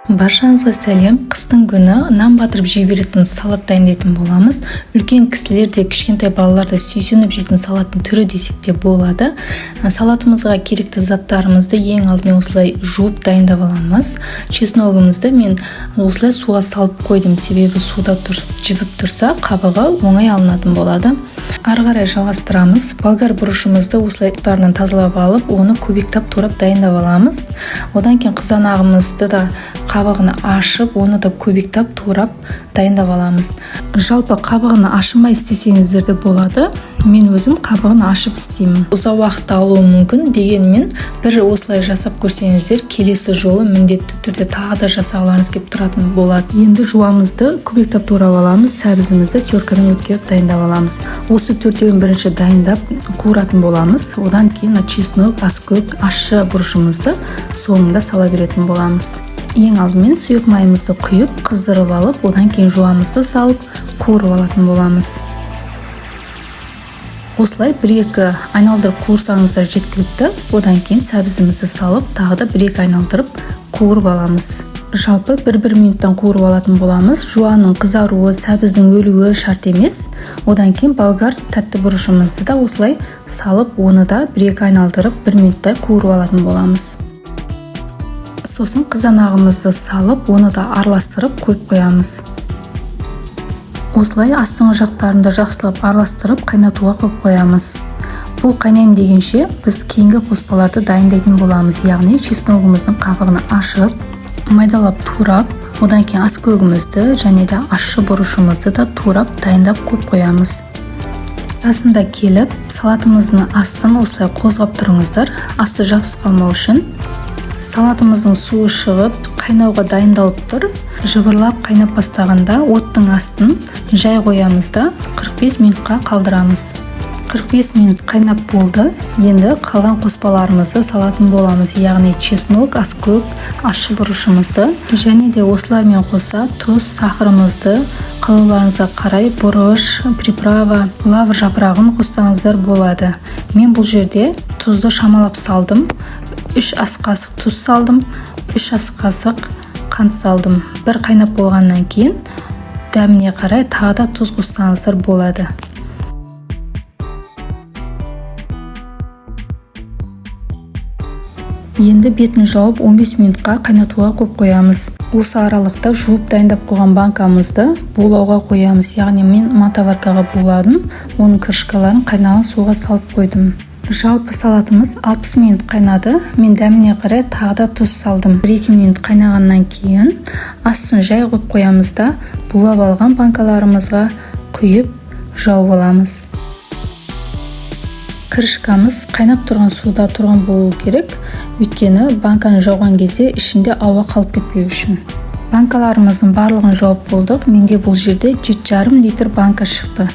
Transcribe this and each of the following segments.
Баршаңызға сәлем. Қыстың күні нан батырып жей беретін салат дайындайтын боламыз. Үлкен кісілер де, кішкентай балалар да сүйсініп жейтін салаттың түрі десек те болады. Салатымызға керекті заттарымызды ең алдымен осылай жуып дайындап аламыз. Чесногымызды мен осылай суға салып қойдым, себебі суда жібіп тұрса қабығы оңай алынатын болады. Ары қарай жалғастырамыз. Болгар бұрышымызды осылай ұттарынан тазалап алып, оны көбіктеп турап дайындап аламыз. Одан кейін қызанағымызды да қабығын ашып, оны да көбіктеп турап дайындап аламыз. Жалпы қабығын ашымай істесеңіздер де болады. Мен өзім қабығын ашып істеймін. Ұзақ уақыт алуы мүмкін, дегенмен бір осылай жасап көрсеңіздер, келесі жолы міндетті түрде тағы да жасағыларыңыз келіп тұратын болады. Енді жуамызды көбіктеп турап аламыз, сәбізімізді теркадан өткеріп дайындап аламыз. Осы төртеуін бірінші дайындап қуыратын боламыз. Одан кейін чеснок, аскөк, ащы бұрышымызды соңында сала беретін боламыз. Ең алдымен сұйық майымызды құйып, қыздырып алып, одан кейін жуамызды салып, қуырып алатын боламыз. Осылай бір-екі айналдырып қуырсаңыздар жеткілікті. Одан кейін сәбізімізді салып, тағы да бір-екі айналдырып қуырып аламыз. Жалпы 1-1 минуттан қуырып алатын боламыз. Жуаның қызаруы, сәбіздің өлуі шарт емес. Одан кейін болгар тәтті бұрышымызды да осылай салып, оны да бір-екі айналдырып 1 минуттай қуырып алатын боламыз. Сосын қызанағымызды салып, оны да араластырып қойып қоямыз. Осылай астыңғы жақтарында жақсылап араластырып қайнатуға қойып қоямыз. Бұл қайнайым дегенше біз кейінгі қоспаларды дайындайтын боламыз. Яғни чесногымыздың қабығын ашып, майдалап турап, одан кейін аскөгімізді және де ащы бұрышымызды да турап дайындап қойып қоямыз. Расында келіп, салатымыздың астын осылай қозғап тұрыңыздар, асты жабысып қалмау үшін. Салатымыздың суы шығып, қайнауға дайындалып тұр. Жыбырлап қайнап бастағанда оттың астын жай қоямыз да 45 минутқа қалдырамыз. 45 минут қайнап болды. Енді қалған қоспаларымызды салатын боламыз. Яғни чеснок, аскөк, ащы бұрышымызды және де осылармен қоса тұз, сахарымызды қалауларыңызға қарай бұрыш, приправа, лавр жапырағын қоссаңыздар болады. Мен бұл жерде тұзды шамалап салдым. 3 ас қасық тұз салдым, 3 ас қасық қант салдым. Бір қайнап болғаннан кейін дәміне қарай тағы да тұз қоссаңыздар болады. Енді бетін жауып 15 минутқа қайнатуға қойып қоямыз. Осы аралықта жуып дайындап қойған банкамызды булауға қоямыз. Яғни мен матаваркаға буладым, оның крышкаларын қайнаған суға салып қойдым. Жалпы салатымыз 60 минут қайнады. Мен дәміне қарай тағы да тұз салдым. 1-2 минут қайнағаннан кейін астын жай қойып қоямыз да булап алған банкаларымызға құйып жауып аламыз. Крышкамыз қайнап тұрған суда тұрған болуы керек, өйткені банканы жауған кезде ішінде ауа қалып кетпеу үшін. Банкаларымыздың барлығын жауып болдық. Менде бұл жерде 7,5 литр банка шықты.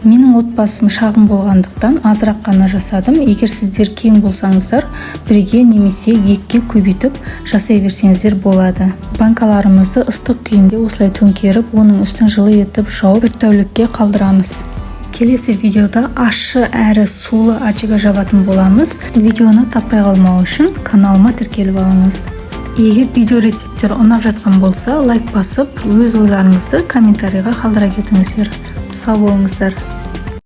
Менің отбасым шағын болғандықтан азырақ қана жасадым. Егер сіздер кең болсаңыздар, бірге немесе екіге көбейтіп жасай берсеңіздер болады. Банкаларымызды ыстық күйінде осылай төңкеріп, оның үстін жылы етіп жауып 1 тәулікке қалдырамыз. Келесі видеода ащы әрі сулы ачига жабатын боламыз. Видеоны таппай қалмау үшін каналыма тіркеліп алыңыз. Егер видео рецептер ұнап жатқан болса, лайк басып, өз ойларыңызды комментарийға қалдыра кетіңіздер. Сау болыңыздар.